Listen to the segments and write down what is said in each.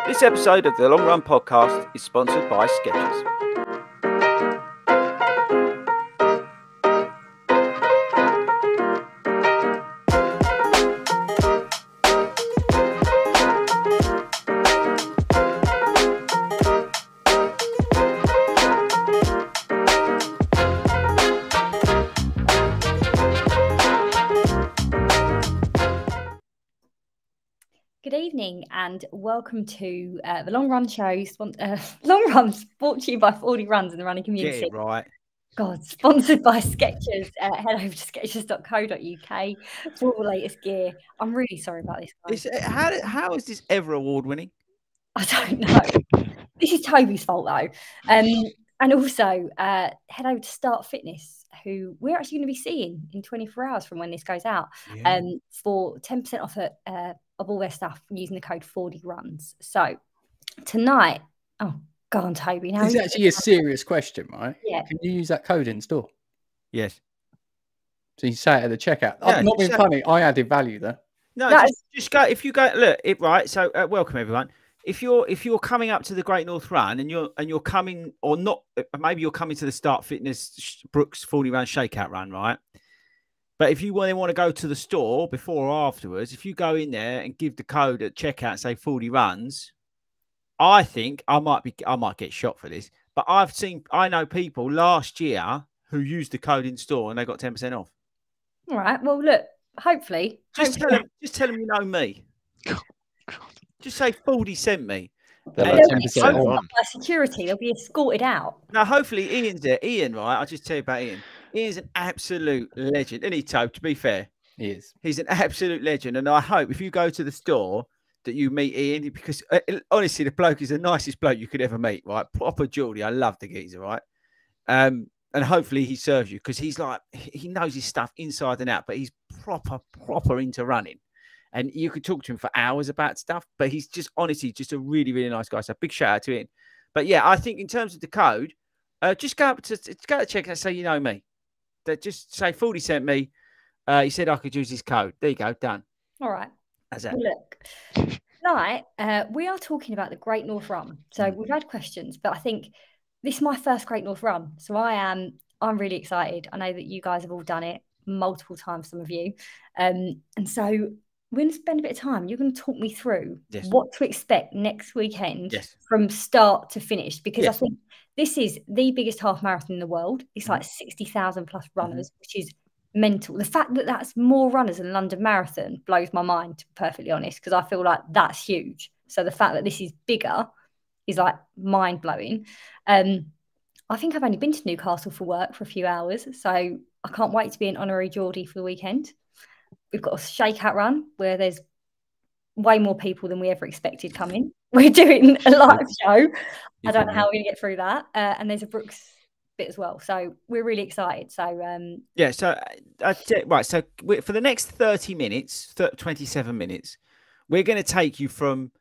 This episode of the Long Run Podcast is sponsored by Skechers. Good evening and welcome to the Long Run Show. Long Runs brought to you by Fordy Runs in the running community. Get it right. God, sponsored by Skechers. Head over to skechers.co.uk for all the latest gear. I'm really sorry about this, guys. How is this ever award winning? I don't know. This is Toby's fault though. And also head over to Start Fitness, who we're actually going to be seeing in 24 hours from when this goes out, for 10% off of all their stuff using the code Fordy Runs. So tonight, oh, go on, Toby. Now it's actually a serious question, right? Yeah. Can you use that code in store? Yes. So you say it at the checkout. Yeah, I'm not being funny. I added value there. No, just go. If you go, look, right. So welcome everyone. If you're coming up to the Great North Run and you're coming or not, maybe you're coming to the Start Fitness Brooks 40 Run Shakeout Run, right? But if you want to go to the store before or afterwards, if you go in there and give the code at checkout, say 40 runs, I think I might get shot for this. But I know people last year who used the code in store and they got 10% off. All right. Well, look, hopefully. Just tell them you know me. Just say 40 sent me. By security, they'll be escorted out. Now, hopefully Ian's there. Ian, right? I'll just tell you about Ian. Ian's an absolute legend. Isn't he, Tobe? To be fair. He is. He's an absolute legend. And I hope if you go to the store that you meet Ian, because honestly, the bloke is the nicest bloke you could ever meet, right? Proper Geordie. I love the geezer, right? And hopefully he serves you because he knows his stuff inside and out, but he's proper into running. And you could talk to him for hours about stuff, but he's just honestly just a really, really nice guy. So big shout out to him. But yeah, I think in terms of the code, just go to check and say, you know me. That just say 40 sent me. He said I could use his code. There you go, done. All right. That's it. Well, look, tonight we are talking about the Great North Run. So we've had questions, but I think this is my first Great North Run. So I'm really excited. I know that you guys have all done it multiple times, some of you. And so we're going to spend a bit of time. You're going to talk me through what to expect next weekend from start to finish, because I think this is the biggest half marathon in the world. It's like 60,000 plus runners, which is mental. The fact that that's more runners than London Marathon blows my mind, to be perfectly honest, because I feel like that's huge. So the fact that this is bigger is like mind blowing. I think I've only been to Newcastle for work for a few hours, so I can't wait to be an honorary Geordie for the weekend. We've got a shakeout run where there's way more people than we ever expected coming. We're doing a live show. I don't know how we're going to get through that. And there's a Brooks bit as well. So we're really excited. So, right. So for the next 30 minutes, 27 minutes, we're going to take you from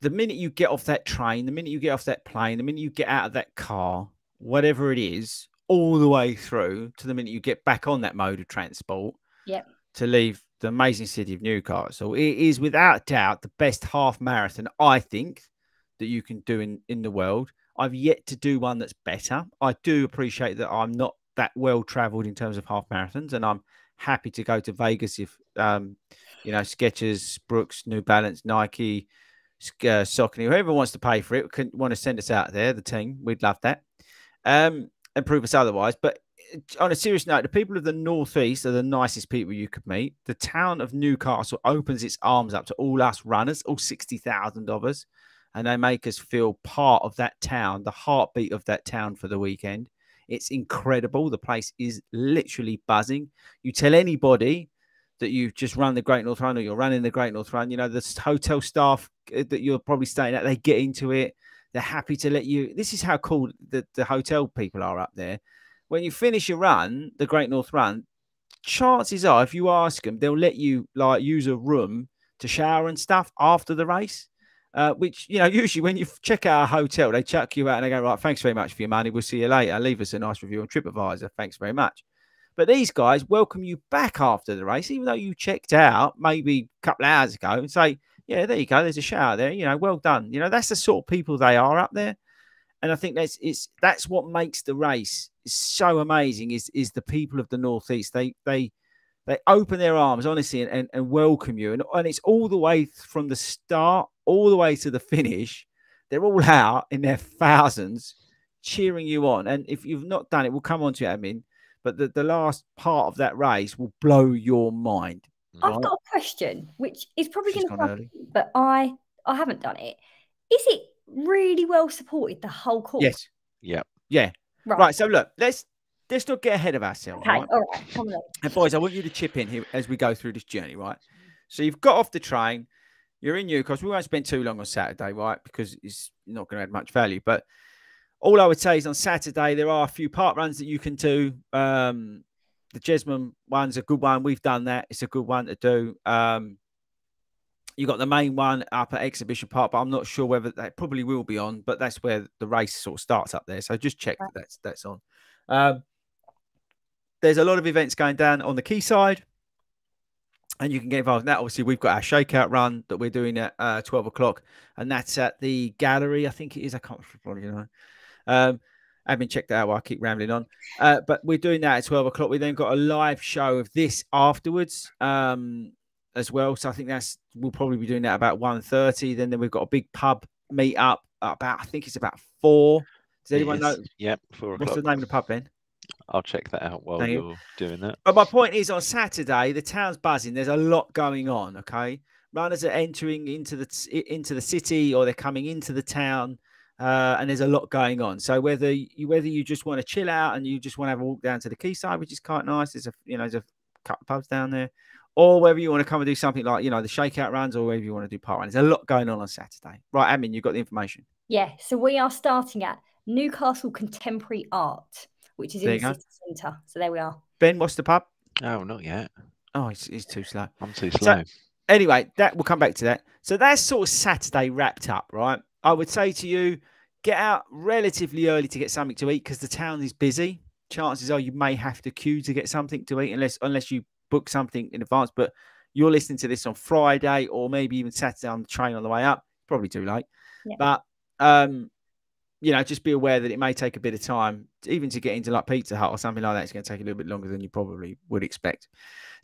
the minute you get off that train, the minute you get off that plane, the minute you get out of that car, whatever it is, all the way through to the minute you get back on that mode of transport. To leave the amazing city of Newcastle. It is without doubt the best half marathon, I think, that you can do in the world. I've yet to do one that's better. I do appreciate that I'm not that well traveled in terms of half marathons, and I'm happy to go to Vegas if Skechers, Brooks, New Balance, Nike, Saucony, whoever wants to pay for it, want to send us out there, the team, we'd love that, and prove us otherwise. But on a serious note, the people of the Northeast are the nicest people you could meet. The town of Newcastle opens its arms up to all us runners, all 60,000 of us, and they make us feel part of that town, the heartbeat of that town for the weekend. It's incredible. The place is literally buzzing. You tell anybody that you've just run the Great North Run or you're running the Great North Run, the hotel staff that you're probably staying at, they get into it. They're happy to let you. This is how cool the hotel people are up there. When you finish your run, the Great North Run, chances are, if you ask them, they'll let you use a room to shower and stuff after the race. Which, usually when you check out a hotel, they chuck you out and they go, right, thanks very much for your money. We'll see you later. Leave us a nice review on TripAdvisor. Thanks very much. But these guys welcome you back after the race, even though you checked out maybe a couple of hours ago, and say, Yeah, there you go. There's a shout out there. You know, well done. You know, that's the sort of people they are up there. And I think that's what makes the race so amazing is the people of the Northeast. They open their arms, honestly, and welcome you. And it's all the way from the start, all the way to the finish. They're all out in their thousands cheering you on. And if you've not done it, we'll come on to it, Admin. But the last part of that race will blow your mind. I've got a question, which is probably going to early, but I haven't done it. Is it really well supported, the whole course? Yes. Yeah. Yeah. Right. So look, let's not get ahead of ourselves. Okay. Right? All right. Come on. And boys, I want you to chip in here as we go through this journey, right? So you've got off the train, you're in Newcastle. We won't spend too long on Saturday, right? Because it's not going to add much value. But all I would say is on Saturday, there are a few park runs that you can do. The Jesmond one's a good one. We've done that. It's a good one to do. You got the main one up at Exhibition Park, but I'm not sure whether that probably will be on. But that's where the race sort of starts up there. So just check that that's on. There's a lot of events going down on the quayside, and you can get involved in that. Obviously, we've got our shakeout run that we're doing at 12 o'clock, and that's at the gallery. I think it is. I can't remember, you know. Admin, check that out while I keep rambling on. But we're doing that at 12 o'clock. We then got a live show of this afterwards as well. So I think we'll probably be doing that about 1:30. Then we've got a big pub meet up about, I think it's about 4. Does anyone know? Yep, 4 o'clock. What's the name of the pub, Ben? I'll check that out while you're doing that. But my point is, on Saturday, the town's buzzing. There's a lot going on, okay? Runners are entering into the city, or they're coming into the town. And there's a lot going on. So whether you just want to chill out and you just want to have a walk down to the quayside, which is quite nice, there's a couple of pubs down there, or whether you want to come and do something like the shakeout runs, or whether you want to do park runs. There's a lot going on Saturday. Right, Admin, you've got the information. Yeah, so we are starting at Newcastle Contemporary Art, which is in the city centre. So there we are. Ben, what's the pub? Oh, not yet. Oh, it's too slow. I'm too slow. So, anyway, we'll come back to that. So that's sort of Saturday wrapped up, right? I would say to you, get out relatively early to get something to eat because the town is busy. Chances are you may have to queue to get something to eat unless you book something in advance. But you're listening to this on Friday or maybe even Saturday on the train on the way up. Probably too late. Yeah. But, just be aware that it may take a bit of time, even to get into like Pizza Hut or something like that. It's going to take a little bit longer than you probably would expect.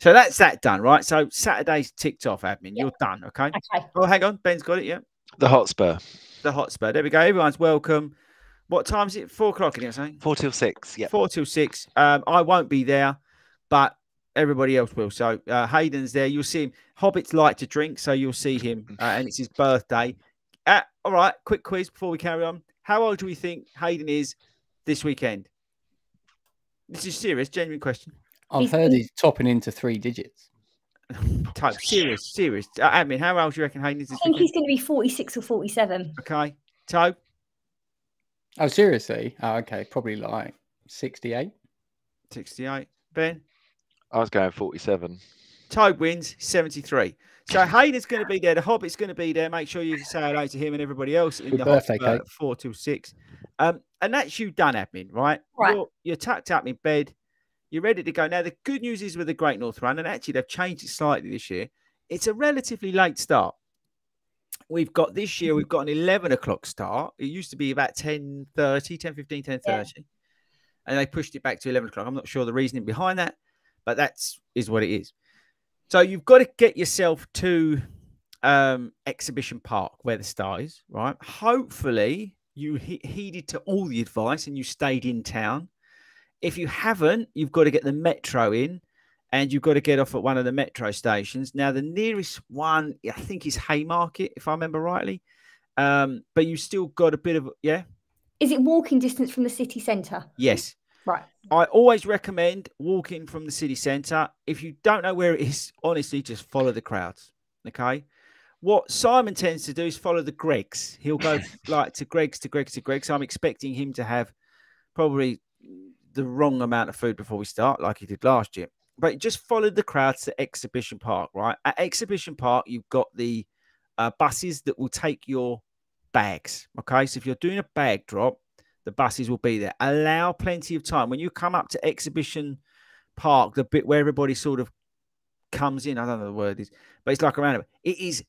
So that's that done, right? So Saturday's ticked off, Admin. You're done, okay? Oh, hang on. Ben's got it, yeah. The Hotspur. The Hotspur. There we go. Everyone's welcome. What time is it? 4 o'clock, isn't it? Saying? 4 till 6. Yeah. 4 till 6. I won't be there, but everybody else will. So Hayden's there. You'll see him. Hobbits like to drink, so you'll see him, and it's his birthday. All right. Quick quiz before we carry on. How old do we think Hayden is this weekend? This is serious, genuine question. I've heard he's topping into 3 digits. Type serious. Admin, how old do you reckon Hayden is? I think he's going to be 46 or 47. Okay, Toe. Oh, seriously? Oh, okay, probably like 68. 68. Ben. I was going 47. Toe wins 73. So Hayden's going to be there. The Hobbit's going to be there. Make sure you say hello to him and everybody else in the birthday cake. 4 till 6. And that's you done, Admin, right? Right. You're tucked up in bed. You're ready to go. Now, the good news is with the Great North Run, and actually they've changed it slightly this year, it's a relatively late start. We've got this year, we've got an 11 o'clock start. It used to be about 10:30, 10:15, 10:30. Yeah. And they pushed it back to 11 o'clock. I'm not sure the reasoning behind that, but is what it is. So you've got to get yourself to Exhibition Park where the start is, right? Hopefully you heeded to all the advice and you stayed in town. If you haven't, you've got to get the metro in and you've got to get off at one of the metro stations. Now, the nearest one, I think, is Haymarket, if I remember rightly. But you still got a bit of, yeah? Is it walking distance from the city centre? Yes. Right. I always recommend walking from the city centre. If you don't know where it is, honestly, just follow the crowds, okay? What Simon tends to do is follow the Gregs. He'll go like to Gregs. So I'm expecting him to have probably the wrong amount of food before we start, like he did last year. But just follow the crowds to Exhibition Park, right? At Exhibition Park, you've got the buses that will take your bags, okay? So if you're doing a bag drop, the buses will be there. Allow plenty of time. When you come up to Exhibition Park, the bit where everybody sort of comes in, I don't know the word is, but it's like around it. It is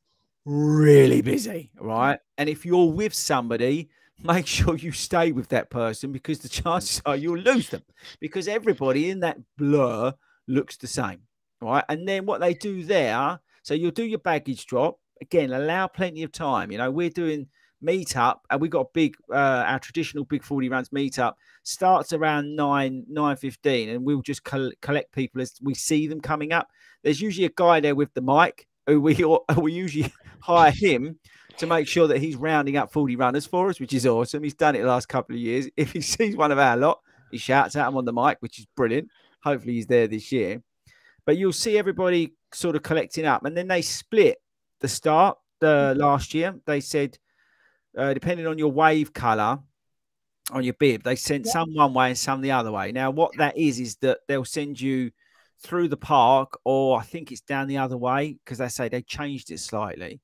really busy, right? And if you're with somebody, make sure you stay with that person because the chances are you'll lose them because everybody in that blur looks the same, right? And then what they do there, so you'll do your baggage drop. Again, allow plenty of time. You know, we're doing meetup and we got a big, our traditional big Fordy Runs meetup starts around 9:15 and we'll just collect people as we see them coming up. There's usually a guy there with the mic who we usually hire him to make sure that he's rounding up 40 runners for us, which is awesome. He's done it the last couple of years. If he sees one of our lot, he shouts at him on the mic, which is brilliant. Hopefully he's there this year. But you'll see everybody sort of collecting up. And then they split the start last year. They said, depending on your wave colour on your bib, they sent some one way and some the other way. Now, what that is that they'll send you through the park, or I think it's down the other way because they say they changed it slightly.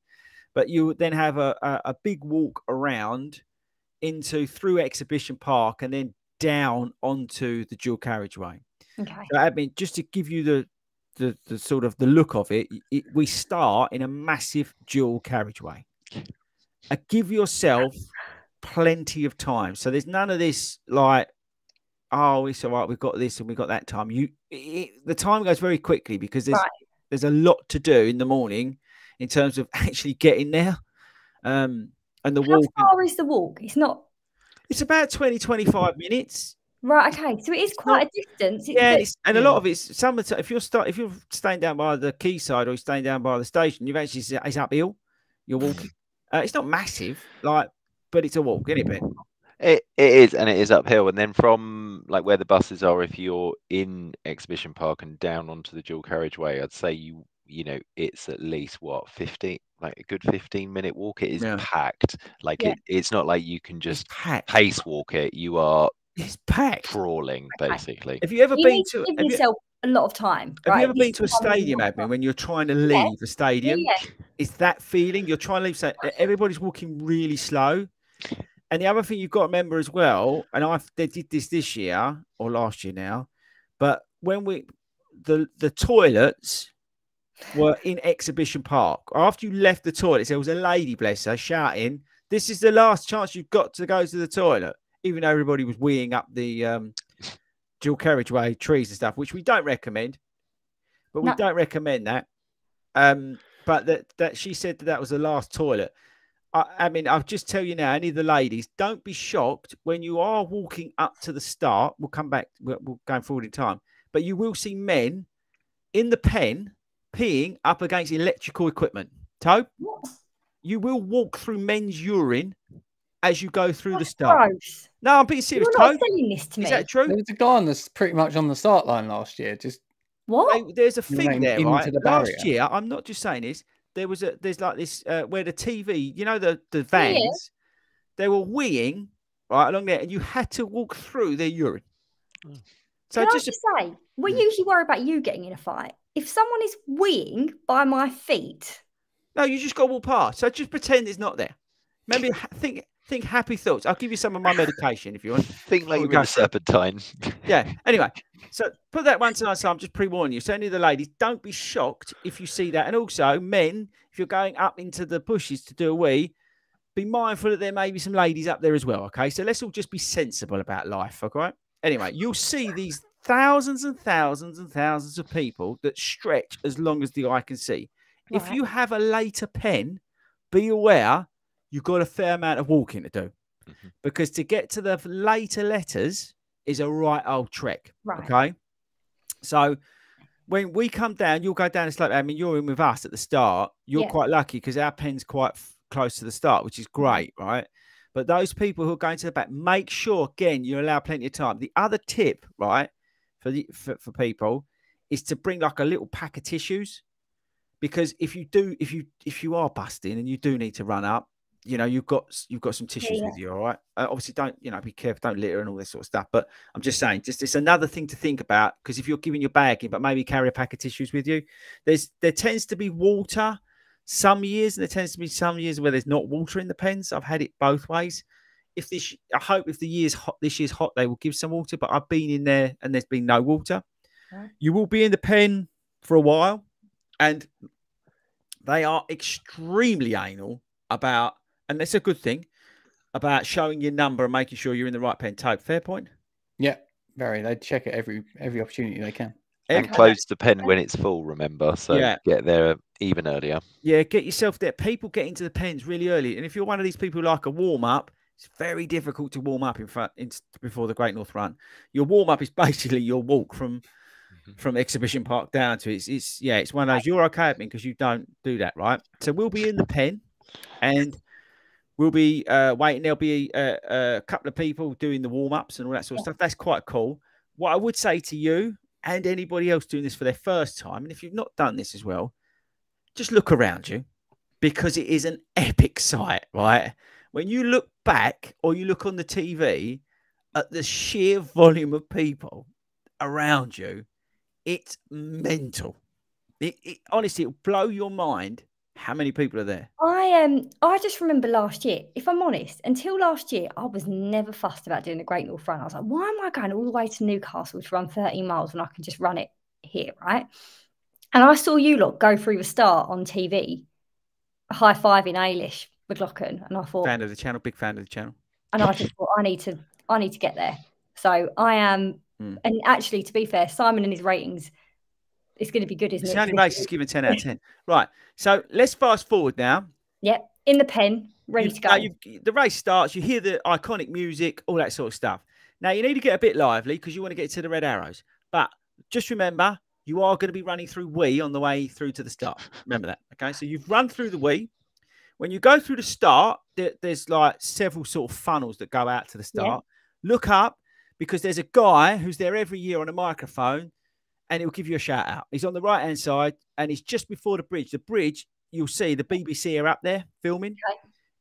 But you then have a big walk around through Exhibition Park and then down onto the dual carriageway. Okay. So, I mean, just to give you the sort of the look of it, we start in a massive dual carriageway. Give yourself plenty of time. So there's none of this like, oh, it's all right, we've got this and we've got that time. The time goes very quickly because there's a lot to do in the morning in terms of actually getting there. And the walk. How far is the walk? It's about 20-25 minutes. Right. Okay. So it is quite a distance. And a lot of it's if you're staying down by the quayside or you're staying down by the station, it's uphill. You're walking. It's not massive, but it's a walk, isn't it, Ben? It is, and it is uphill. And then from like where the buses are, if you're in Exhibition Park and down onto the dual carriageway, I'd say you know it's at least 15, like a good 15-minute walk. It is packed. Like it's not like you can just pace walk it. It's packed, crawling basically. Have you ever been to? Give yourself a lot of time. Have you ever been to a stadium, admin, when you're trying to leave the stadium? It's that feeling. You're trying to leave. So everybody's walking really slow. And the other thing you've got to remember as well, and they did this year or last year now, but when the toilets were in Exhibition Park, after you left the toilets, there was a lady, bless her, shouting, "This is the last chance you've got to go to the toilet," even though everybody was weeing up the dual carriageway trees and stuff, which we don't recommend. But we don't recommend that. But that she said that was the last toilet. I mean, I'll just tell you now, any of the ladies, don't be shocked when you are walking up to the start. We'll come back. We're going forward in time. But you will see men in the pen peeing up against electrical equipment. Tobe, you will walk through men's urine as you go through the start. Gross. No, I'm being serious, You're not Tobe. selling this to me. Is that true? There was a guy pretty much on the start line last year. Just what? There's a thing there, right? Last year, I'm not just saying this. There's like this where the TV, you know, the vans, they were weeing right along there, and you had to walk through their urine. So Can I just say, we usually worry about you getting in a fight. If someone is weeing by my feet, no, you just got to walk past. So just pretend it's not there. Maybe think happy thoughts. I'll give you some of my medication if you want. Think like you're in a serpentine. Yeah. Anyway, so put that one to one side. I'm just pre-warning you. So any of the ladies, don't be shocked if you see that. And also, men, if you're going up into the bushes to do a wee, be mindful that there may be some ladies up there as well. Okay. So let's all just be sensible about life. Okay. Anyway, you'll see these thousands and thousands and thousands of people that stretch as long as the eye can see. Right. If you have a later pen, be aware you've got a fair amount of walking to do, because to get to the later letters is a right old trek. Right. Okay. So when we come down, you'll go down the slope. I mean, you're in with us at the start. You're quite lucky because our pen's quite close to the start, which is great, right? But those people who are going to the back, make sure, again, you allow plenty of time. The other tip, right, for people is to bring like a little pack of tissues, because if you are busting and you do need to run up, you know, you've got some tissues with you, all right? Obviously, don't, you know, be careful, don't litter and all this sort of stuff. But I'm just saying, it's another thing to think about, because if you're giving your bag in, but maybe carry a pack of tissues with you, there tends to be water some years, and there tends to be some years where there's not water in the pens. I've had it both ways. I hope if this year's hot, they will give some water. But I've been in there and there's been no water. Right. You will be in the pen for a while, and they are extremely anal about, and that's a good thing, about showing your number and making sure you're in the right pen. Toad, fair point? Yeah, very. They check it every opportunity they can. And close the pen when it's full, remember? So get there even earlier. Yeah, get yourself there. People get into the pens really early. And if you're one of these people who like a warm-up, it's very difficult to warm up before the Great North Run. Your warm-up is basically your walk from Exhibition Park down to it's one of those, you're okay at me because you don't do that, right? So we'll be in the pen and we'll be waiting. There'll be a couple of people doing the warm-ups and all that sort of stuff. That's quite cool. What I would say to you and anybody else doing this for their first time, and if you've not done this as well, just look around you because it is an epic sight, right? When you look back or you look on the TV at the sheer volume of people around you, it's mental. Honestly, it'll blow your mind how many people are there. I just remember last year, if I'm honest, until last year, I was never fussed about doing the Great North Run. I was like, why am I going all the way to Newcastle to run 13 miles when I can just run it here, right? And I saw you lot go through the start on TV, high-fiving Ailish McLaughlin, and I thought, fan of the channel, big fan of the channel. And I just thought, I need to get there. So I am, and actually, to be fair, Simon and his ratings, it's going to be good, isn't it? The only race is given 10 out of 10. Right. So let's fast forward now. Yep. In the pen, ready to go. The race starts. You hear the iconic music, all that sort of stuff. Now, you need to get a bit lively because you want to get to the red arrows. But just remember, you are going to be running through Wee on the way through to the start. Remember that. Okay. So you've run through the Wee. When you go through the start, there's like several sort of funnels that go out to the start. Yeah. Look up because there's a guy who's there every year on a microphone and he'll give you a shout out. He's on the right-hand side and he's just before the bridge. The bridge, you'll see the BBC are up there filming.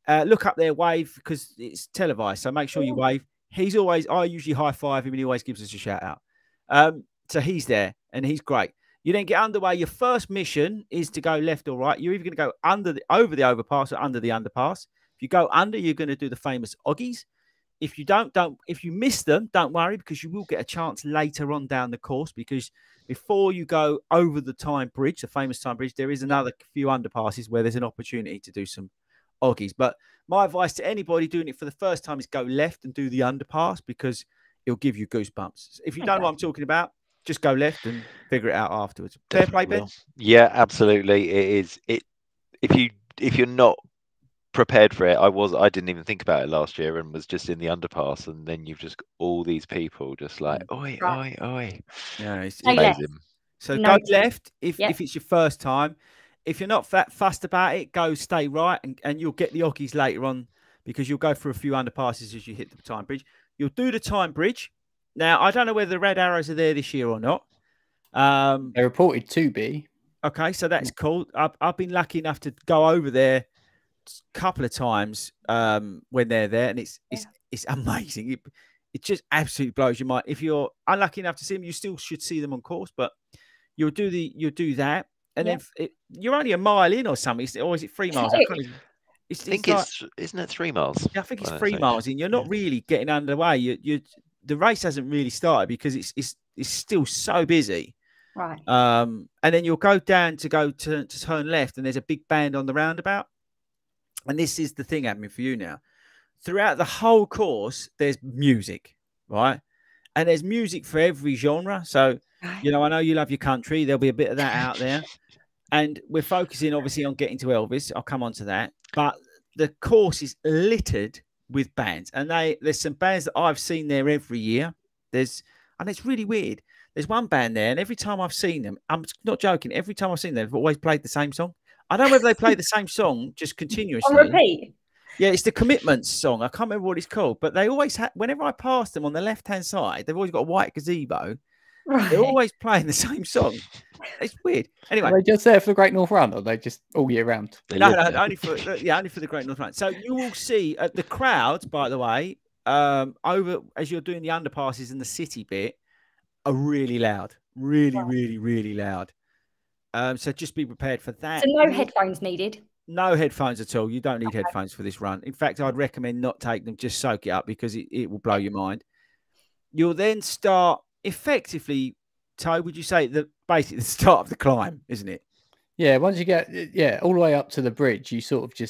Okay. Look up there, wave because it's televised. So make sure you wave. I usually high-five him and he always gives us a shout out. So he's there and he's great. You then get underway. Your first mission is to go left or right. You're either going to go over the overpass or under the underpass. If you go under, you're going to do the famous Oggies. If you if you miss them, don't worry because you will get a chance later on down the course because before you go over the Tyne Bridge, the famous Tyne Bridge, there is another few underpasses where there's an opportunity to do some Oggies. But my advice to anybody doing it for the first time is go left and do the underpass because it'll give you goosebumps. If you don't know what I'm talking about, just go left and figure it out afterwards. Fair play, Ben? Yeah, absolutely. It is. If you're not prepared for it, I didn't even think about it last year and was just in the underpass, and then you've just got all these people just like oi, oi, oi. Yeah, it's amazing. So go left if it's your first time. If you're not fussed about it, stay right, and you'll get the Oggies later on because you'll go through a few underpasses as you hit the Tyne Bridge. You'll do the Tyne Bridge. Now, I don't know whether the red arrows are there this year or not. They're reported to be. Okay, so that's cool. I've been lucky enough to go over there a couple of times when they're there, and it's amazing. It just absolutely blows your mind. If you're unlucky enough to see them, you still should see them on course, but you'll do that, and then you're only a mile in or something, or is it 3 miles? I think isn't it 3 miles? Yeah, I think it's 3 miles in. You're not really getting underway. The race hasn't really started because it's still so busy. Right. And then you'll go down to turn left, and there's a big band on the roundabout. And this is the thing happening for you now. Throughout the whole course, there's music, right? And there's music for every genre. So, I know you love your country. There'll be a bit of that out there. And we're focusing, obviously, on getting to Elvis. I'll come on to that. But the course is littered with bands. And there's some bands that I've seen there every year. And it's really weird. There's one band there, and every time I've seen them, I'm not joking, every time I've seen them, they've always played the same song. I don't know whether they play the same song just continuously. On repeat? Yeah, it's the Commitments song. I can't remember what it's called, but they always whenever I pass them on the left-hand side, they've always got a white gazebo. Right. They're always playing the same song. It's weird. Anyway, are they just there for the Great North Run, or are they just all year round? No, only for the Great North Run. So you will see the crowds, by the way, over as you're doing the underpasses and the city bit, are really loud, really loud. So just be prepared for that. So no headphones needed. No headphones at all. You don't need headphones for this run. In fact, I'd recommend not take them. Just soak it up because it will blow your mind. You'll then start effectively. Toad, would you say that basically the start of the climb, isn't it? Yeah, once you get all the way up to the bridge, you sort of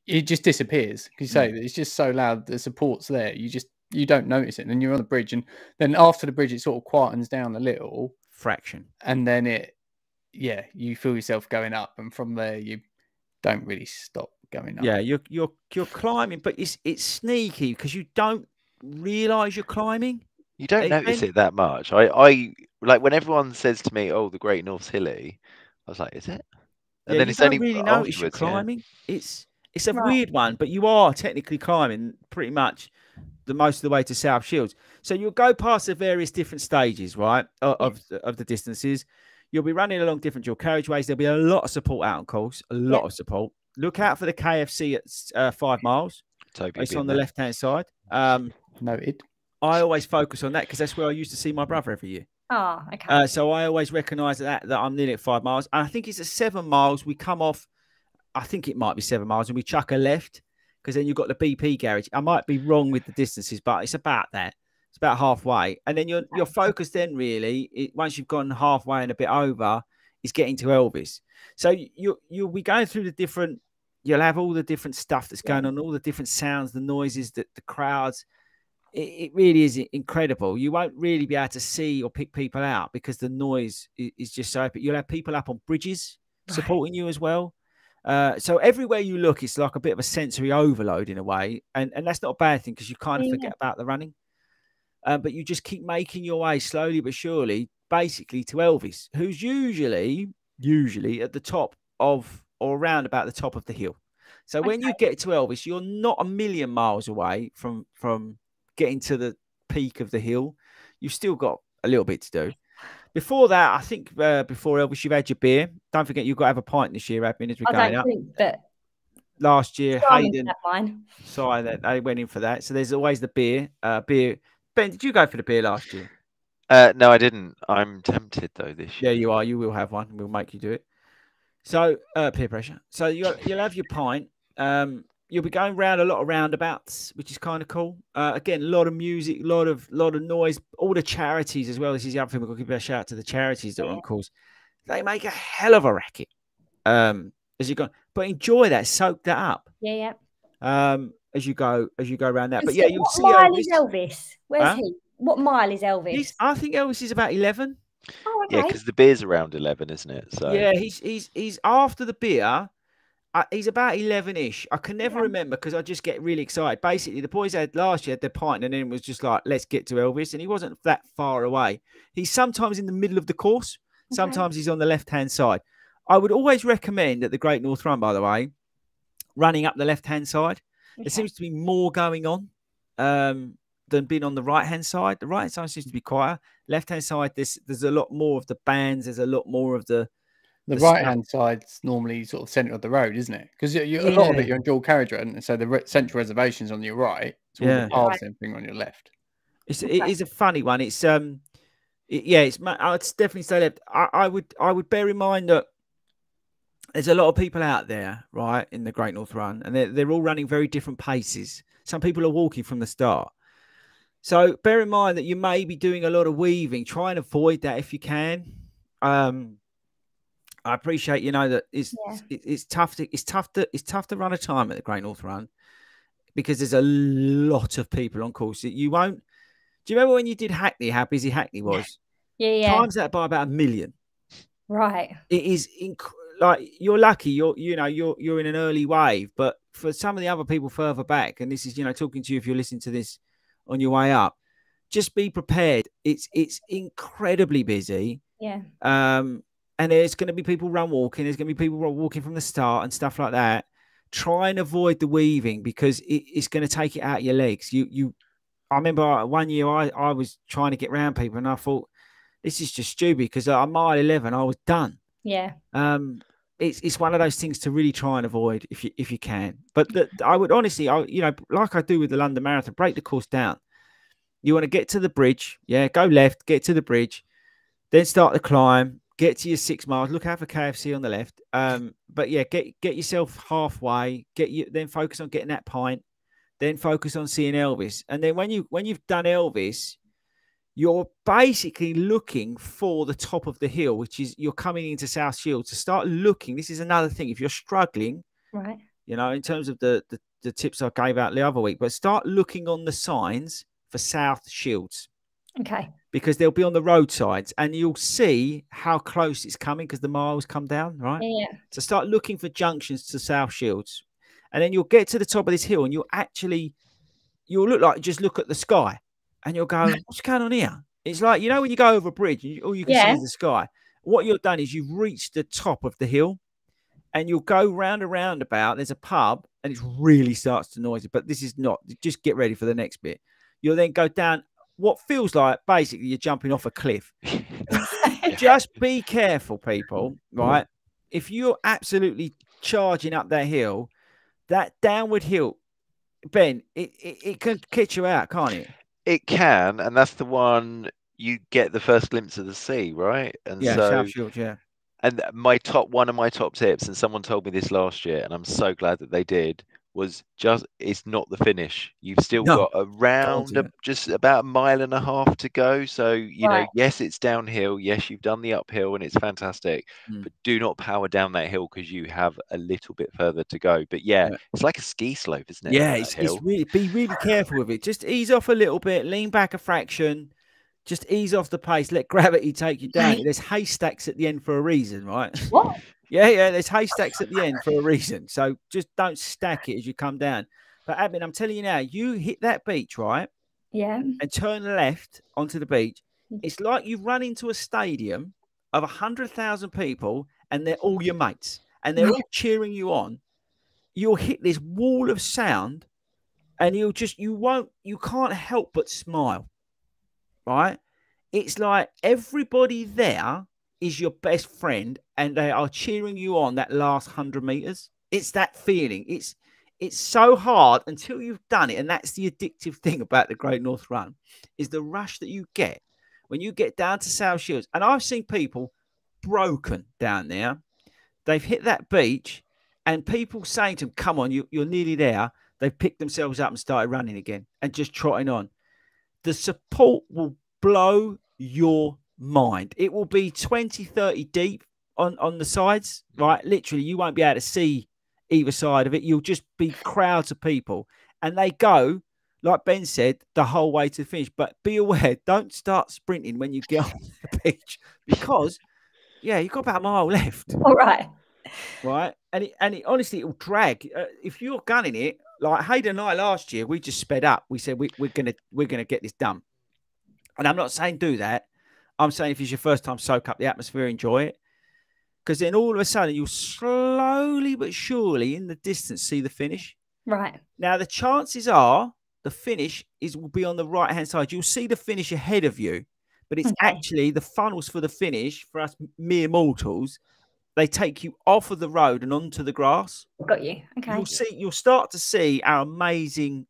it just disappears. Because you say that it's just so loud, the support's there. You don't notice it, and then you're on the bridge, and then after the bridge, it sort of quietens down a little fraction, and then you feel yourself going up, and from there you don't really stop going up. Yeah, you're climbing, but it's sneaky because you don't realise you're climbing. You don't notice it that much. I like when everyone says to me, "Oh, the Great North's hilly," I was like, "Is it?" And then you it's don't only really notice you're climbing. It's a weird one, but you are technically climbing pretty much the most of the way to South Shields. So you'll go past the various different stages, right, of the distances. You'll be running along different dual carriageways. There'll be a lot of support out on course, a lot of support. Look out for the KFC at 5 miles. It's on the left-hand side. Noted. I always focus on that because that's where I used to see my brother every year. Oh, okay. So I always recognise that I'm nearly at 5 miles. And I think it's at 7 miles. We come off, I think it might be 7 miles, and we chuck a left because then you've got the BP garage. I might be wrong with the distances, but it's about that. It's about halfway. And then your focus then really, once you've gone halfway and a bit over, is getting to Elvis. So you'll be going through the different, you'll have all the different stuff that's going on, all the different sounds, the noises, the crowds. It really is incredible. You won't really be able to see or pick people out because the noise is just so epic. You'll have people up on bridges supporting you as well. So everywhere you look, it's like a bit of a sensory overload in a way. And that's not a bad thing because you kind of forget about the running. But you just keep making your way slowly but surely, basically to Elvis, who's usually at the top of or around about the top of the hill. So when you get to Elvis, you're not a million miles away from getting to the peak of the hill. You've still got a little bit to do. Before that, I think before Elvis, you've had your beer. Don't forget, you've got to have a pint this year, admin, as we're going up. But last year, Hayden, sorry, that they went in for that. So there's always the beer. Ben, did you go for the beer last year? No, I didn't. I'm tempted though this year. Yeah, you are. You will have one. We'll make you do it. So peer pressure. So you'll have your pint. You'll be going round a lot of roundabouts, which is kind of cool. Again, a lot of music, a lot of noise. All the charities as well. This is the other thing. We're going to give a shout out to the charities that are on course. They make a hell of a racket. As you go, but enjoy that, soak that up. Yeah. As you go around that. And But so yeah, you'll see mile Elvis. is Elvis? Where's he? What mile is Elvis? I think Elvis is about 11. Oh, okay. Yeah, because the beer's around 11, isn't it? So yeah, he's after the beer. He's about 11-ish. I can never remember because I just get really excited. Basically, the boys had last year had their pint and then it was just like, let's get to Elvis. And he wasn't that far away. He's sometimes in the middle of the course. Sometimes he's on the left-hand side. I would always recommend at the Great North Run, by the way, running up the left-hand side. Okay. There seems to be more going on than being on the right-hand side. The right-hand side seems to be quieter. Left-hand side, there's a lot more of the bands. There's a lot more of the right-hand side's normally sort of centre of the road, isn't it? Because a lot of it, you're on dual carriage road, and so the central reservation's on your right. So all the paths and everything on your left. It is a funny one. It's I'd definitely say left. I would bear in mind that there's a lot of people out there, right, in the Great North Run, and they're all running very different paces. Some people are walking from the start. So bear in mind that you may be doing a lot of weaving. Try and avoid that if you can. I appreciate, that it's tough to run a time at the Great North Run because there's a lot of people on course. You won't. Do you remember when you did Hackney? How busy Hackney was? Yeah. Times that by about 1 million. Right. It is like you're lucky. You're in an early wave, but for some of the other people further back, and this is talking to you if you're listening to this on your way up, just be prepared. It's incredibly busy. Yeah. And there's going to be people run walking. There's going to be people walking from the start and stuff like that. Try and avoid the weaving because it's going to take it out of your legs. I remember one year I was trying to get round people and I thought, this is just stupid because at mile 11 I was done. Yeah. It's one of those things to really try and avoid if you can. But I would honestly, like I do with the London Marathon, break the course down. You want to get to the bridge, go left, get to the bridge, then start the climb. Get to your 6 miles. Look out for KFC on the left. But yeah, get yourself halfway. Then focus on getting that pint. Then focus on seeing Elvis. And then when you've done Elvis, you're basically looking for the top of the hill, which is you're coming into South Shields to start looking. This is another thing. If you're struggling, Right. you know, in terms of the tips I gave out the other week, but start looking on the signs for South Shields. Okay. Because they'll be on the roadsides and you'll see how close it's coming because the miles come down, right? Yeah. So start looking for junctions to South Shields. And then you'll get to the top of this hill and you'll look like just look at the sky and you'll go, what's going on here? It's like, you know, when you go over a bridge, all you can see is the sky. What you've done is you've reached the top of the hill and you'll go round a roundabout. There's a pub and it really starts to noisy, but this is not. Just get ready for the next bit. You'll then go down what feels like basically you're jumping off a cliff. Just be careful, people, right? If you're absolutely charging up that hill, that downward hill, Ben, it can catch you out, can't it? It can, and that's the one you get the first glimpse of the sea, right? And yeah, so, South Shields, yeah. And one of my top tips, and someone told me this last year, and I'm so glad that they did, was just it's not the finish. You've still got just about 1.5 miles to go. So, you know, yes, it's downhill. Yes, you've done the uphill and it's fantastic, but do not power down that hill because you have a little bit further to go. But yeah, it's like a ski slope, isn't it? Yeah, it's really, be really careful with it. Just ease off a little bit, lean back a fraction. Just ease off the pace. Let gravity take you down. There's haystacks at the end for a reason, right? What? Yeah. There's haystacks at the end for a reason. So just don't stack it as you come down. But Admin, I'm telling you now, you hit that beach, right? Yeah. And turn left onto the beach. It's like you run into a stadium of 100,000 people and they're all your mates and they're all cheering you on. You'll hit this wall of sound and you can't help but smile. Right? It's like everybody there is your best friend and they are cheering you on that last 100 meters. It's that feeling. It's so hard until you've done it. And that's the addictive thing about the Great North Run is the rush that you get when you get down to South Shields. And I've seen people broken down there. They've hit that beach and people saying to them, come on, you're nearly there. They've picked themselves up and started running again and just trotting on. The support will blow your mind. It will be 20, 30 deep on the sides, right? Literally, you won't be able to see either side of it. You'll just be crowds of people. And they go, like Ben said, the whole way to the finish. But be aware, don't start sprinting when you get on the beach because, you've got about a mile left. All right. Right? And it honestly, it will drag. If you're gunning it, like Hayden and I last year, we just sped up. We said we're gonna get this done. And I'm not saying do that. I'm saying if it's your first time, soak up the atmosphere, enjoy it. Because then all of a sudden you'll slowly but surely in the distance see the finish. Right. Now the chances are the finish will be on the right hand side. You'll see the finish ahead of you, but it's actually the funnels for the finish for us mere mortals. They take you off of the road and onto the grass. Got you. Okay. You'll start to see our amazing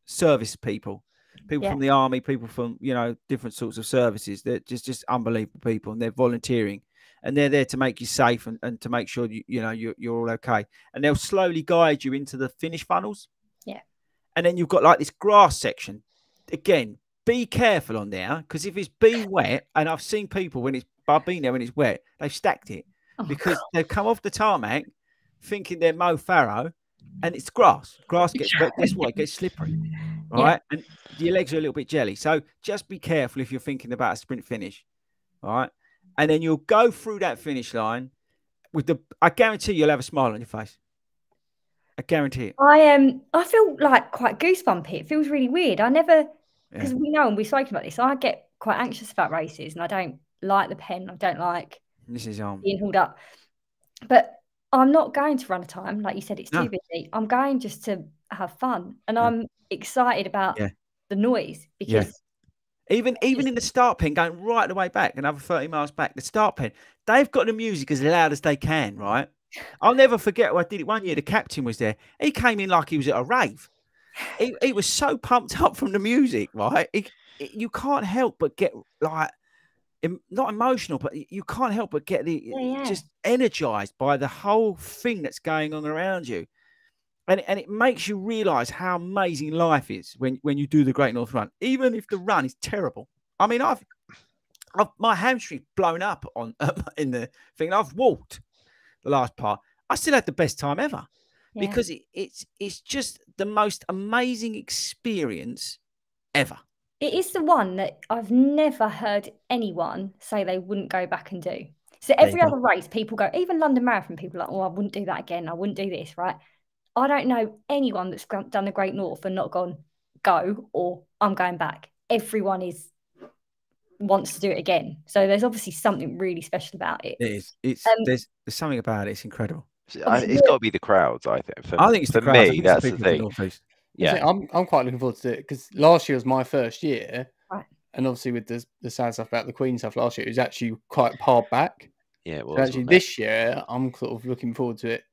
service people from the army, people from, different sorts of services. They're just unbelievable people and they're volunteering and they're there to make you safe and to make sure you're all okay. And they'll slowly guide you into the finish funnels. Yeah. And then you've got like this grass section. Again, be careful on there because if it's been wet, and I've seen people I've been there when it's wet, they've stacked it because they've come off the tarmac thinking they're Mo Farrow and it's grass. Grass gets wet. Guess what? It gets slippery. Right. And your legs are a little bit jelly. So just be careful if you're thinking about a sprint finish. All right. And then you'll go through that finish line I guarantee you'll have a smile on your face. I guarantee it. I feel like quite goosebumpy. It feels really weird. Because we know and we've spoken about this, I get quite anxious about races and I don't like the pen. I don't like being hauled up. But I'm not going to run a time. Like you said, it's too busy. I'm going just to have fun. And I'm excited about the noise because even in the start pen, going right the way back, another 30 miles back, the start pen, they've got the music as loud as they can, right? I'll never forget I did it one year. The captain was there. He came in like he was at a rave. He was so pumped up from the music, right? You can't help but get like, not emotional, but you can't help but get just energized by the whole thing that's going on around you. And it makes you realise how amazing life is when you do the Great North Run, even if the run is terrible. I mean, my hamstring's blown up on in the thing. I've walked the last part. I still had the best time ever because it's just the most amazing experience ever. It is the one that I've never heard anyone say they wouldn't go back and do. So every other race, people go, even London Marathon, people are like, oh, I wouldn't do that again. I wouldn't do this, right? I don't know anyone that's done the Great North and not gone, go, or I'm going back. Everyone wants to do it again. So there's obviously something really special about it. It is. There's something about it. It's incredible. It's got to be the crowds, I think. I think it's for the crowds. me, that's the thing. Yeah, I'm quite looking forward to it because last year was my first year, right. And obviously with the sad stuff about the Queen stuff last year, it was actually quite hard back. Yeah, it was. So actually, this year I'm sort of looking forward to it.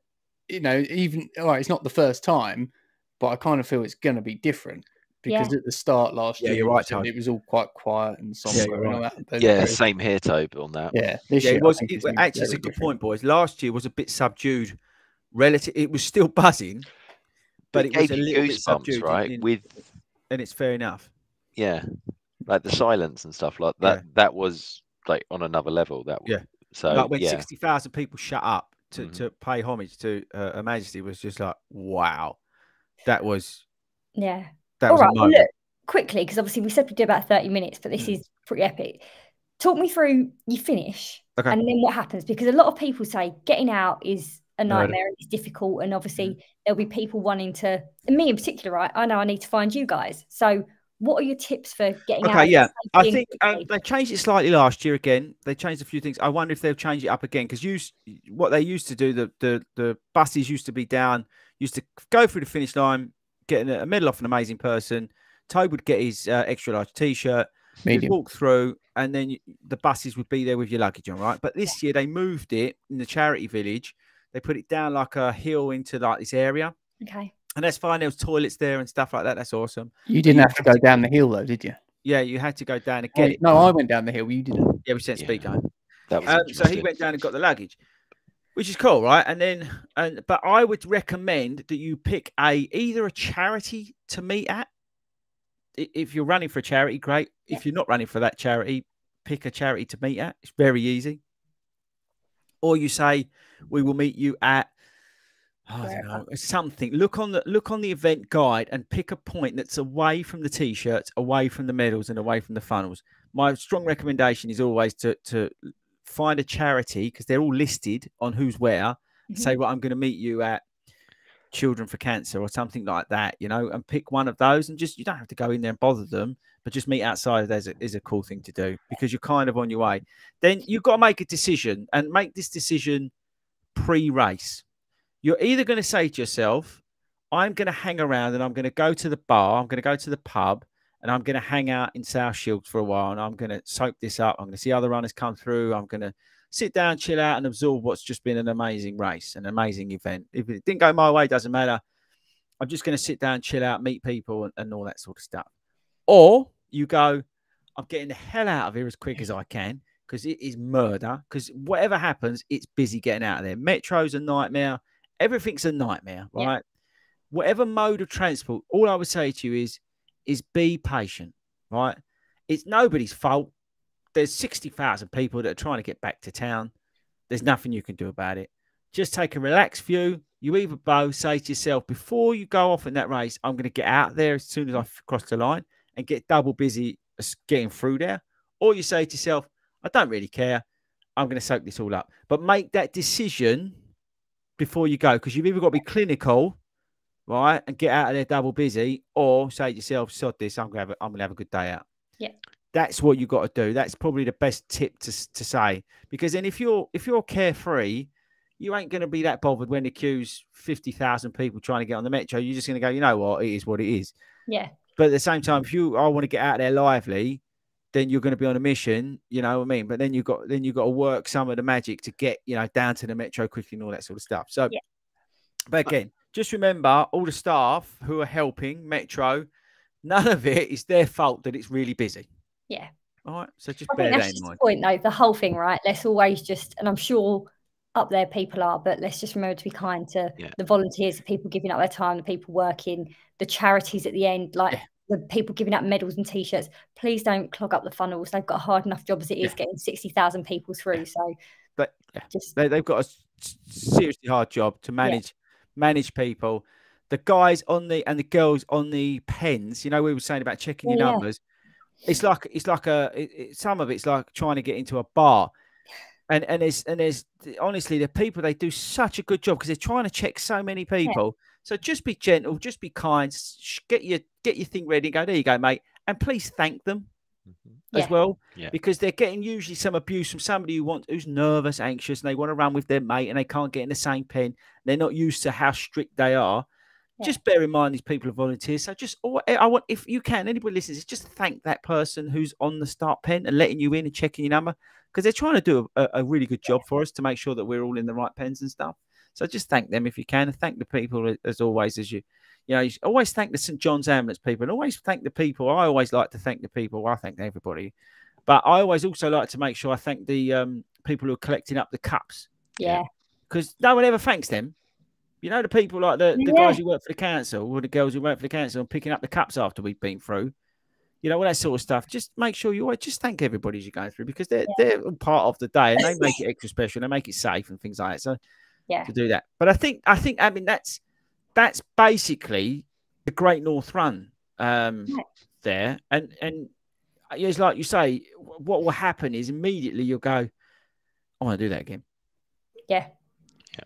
You know, even it's not the first time, but I kind of feel it's going to be different because at the start last year, you're right, it was all quite quiet and somber and all that. Yeah, same here, Tobe, on that. Yeah, this year it was. Actually, it's a good point, boys. Last year was a bit subdued. It was still buzzing, but it was a little bit subdued, right? And it's fair enough. Yeah, like the silence and stuff like that. Yeah. That was like on another level. So like when 60,000 people shut up to pay homage to Her Majesty was just like, wow, that was That was all right. Well, look, quickly, because obviously we said we do about 30 minutes, but this is pretty epic. Talk me through you finish and then what happens, because a lot of people say getting out is a nightmare and it's difficult, and obviously there'll be people wanting to, and me in particular, right? I know I need to find you guys. So what are your tips for getting out? Yeah, I think they changed it slightly last year again. They changed a few things. I wonder if they'll change it up again, because what they used to do, the buses used to be down, used to go through the finish line, getting a medal off an amazing person. Tobe would get his extra large T-shirt, you'd walk through, and then the buses would be there with your luggage on, right? But this year they moved it in the charity village. They put it down like a hill into like this area. Okay. And that's fine. There was toilets there and stuff like that. That's awesome. You didn't have to go down the hill though, did you? Yeah, you had to go down and get it. No, I went down the hill. You didn't. Yeah, we sent Speed home. So he went down and got the luggage, which is cool, right? But I would recommend that you pick either a charity to meet at. If you're running for a charity, great. If you're not running for that charity, pick a charity to meet at. It's very easy. Or you say, we will meet you at, I don't know, something. Look on the event guide and pick a point that's away from the T-shirts, away from the medals, and away from the funnels. My strong recommendation is always to find a charity, because they're all listed on who's where. Say, well, I'm going to meet you at Children for Cancer or something like that, and pick one of those, and you don't have to go in there and bother them, but just meet outside is a cool thing to do, because you're kind of on your way. Then you've got to make a decision, and make this decision pre-race. You're either going to say to yourself, I'm going to hang around and I'm going to go to the bar, I'm going to go to the pub, and I'm going to hang out in South Shields for a while, and I'm going to soak this up. I'm going to see other runners come through. I'm going to sit down, chill out, and absorb what's just been an amazing race, an amazing event. If it didn't go my way, it doesn't matter. I'm just going to sit down, chill out, meet people, and all that sort of stuff. Or you go, I'm getting the hell out of here as quick as I can, because it is murder. Because whatever happens, it's busy getting out of there. Metro's a nightmare. Everything's a nightmare, right? Yeah. Whatever mode of transport, all I would say to you is be patient, right? It's nobody's fault. There's 60,000 people that are trying to get back to town. There's nothing you can do about it. Just take a relaxed view. You either both say to yourself, before you go off in that race, I'm going to get out there as soon as I cross the line and get double busy getting through there. Or you say to yourself, I don't really care. I'm going to soak this all up. But make that decision before you go, because you've either got to be clinical, right, and get out of there double busy, or say to yourself, sod this, I'm going to have a good day out. Yeah. That's what you've got to do. That's probably the best tip to say, because then if you're carefree, you ain't going to be that bothered when the queue's 50,000 people trying to get on the Metro. You're just going to go, you know what, it is what it is. Yeah. But at the same time, if I want to get out there lively, then you're going to be on a mission, you know what I mean? But then you've got to work some of the magic to get, down to the Metro quickly and all that sort of stuff. So, yeah. But again, just remember, all the staff who are helping Metro, none of it is their fault that it's really busy. Yeah. All right. So just bear that in mind. The point, though, the whole thing, right? Let's always and I'm sure up there people are, but let's just remember to be kind to Yeah. the volunteers, the people giving up their time, the people working, the charities at the end, like the people giving out medals and T-shirts. Please don't clog up the funnels. They've got a hard enough job as it is getting 60,000 people through. So But just they've got a seriously hard job to manage people. The guys on the and the girls on the pens, you know, we were saying about checking your numbers. It's like some of it's like trying to get into a bar. And there's honestly, the people, they do such a good job because they're trying to check so many people. So just be gentle, just be kind, get your thing ready, go, there you go, mate. And please thank them as well, because they're getting usually some abuse from somebody who's nervous, anxious, and they want to run with their mate and they can't get in the same pen. They're not used to how strict they are. Just bear in mind these people are volunteers. So if you can, anybody listens, just thank that person who's on the start pen and letting you in and checking your number, because they're trying to do a really good job for us to make sure that we're all in the right pens and stuff. So just thank them if you can, and thank the people as always, you always thank the St. John's Ambulance people, and always thank the people. I always like to thank the people. Well, I thank everybody, but I always also like to make sure I thank the people who are collecting up the cups. Yeah, because no one ever thanks them. You know, the people like the guys who work for the council or the girls who work for the council and picking up the cups after we've been through, you know, all that sort of stuff. Just make sure you always just thank everybody as you go through, because they're part of the day and they make it extra special. They make it safe and things like that. So to do that. But I mean, that's basically the Great North Run there. And it's like you say, what will happen is immediately you'll go, I want to do that again. Yeah.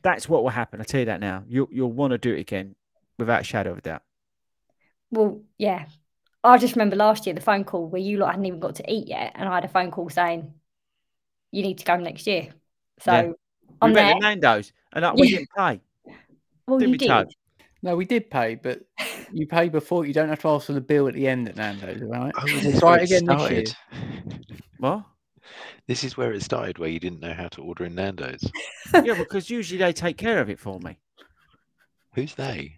That's what will happen. I tell you that now. You'll want to do it again without a shadow of a doubt. Well, yeah. I just remember last year the phone call where you lot hadn't even got to eat yet, and I had a phone call saying you need to go next year. So we went to Nando's and we didn't pay. Well, you did. No, we did pay, but you pay before. You don't have to ask for the bill at the end at Nando's, right? Oh, this try it again this year. What? This is where it started, where you didn't know how to order in Nando's. Yeah, because usually they take care of it for me. Who's they?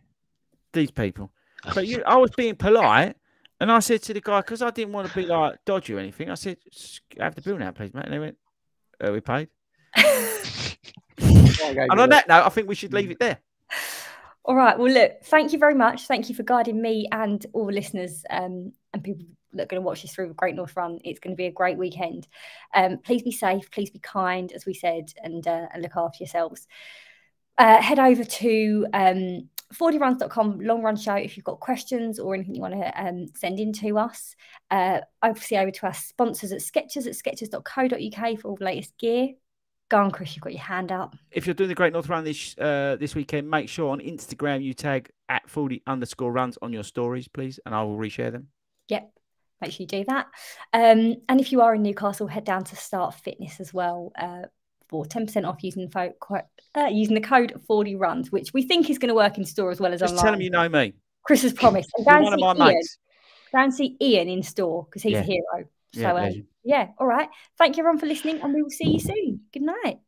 These people. But I was being polite, and I said to the guy, because I didn't want to be like dodgy or anything, I said, have the bill now, please, mate. And they went, we paid. And on that note, I think we should leave it there. All right. Well, look, thank you very much. Thank you for guiding me and all the listeners and people that are going to watch this through the Great North Run. It's going to be a great weekend. Please be safe. Please be kind, as we said, and look after yourselves. Head over to fordyruns.com long run show if you've got questions or anything you want to send in to us. Obviously over to our sponsors at skechers.co.uk for all the latest gear. Go on, Chris, you've got your hand up. If you're doing the Great North Run this weekend, make sure on Instagram you tag at @Fordy_runs on your stories, please, and I will reshare them. Yep, make sure you do that. And if you are in Newcastle, head down to Start Fitness as well for 10% off using the code Fordy Runs, which we think is going to work in store as well as online. Just tell them you know me. Chris has promised. And you're one of my mates. Go and see Ian in store because he's a hero. So, all right. Thank you, everyone, for listening, and we will see you soon. Good night.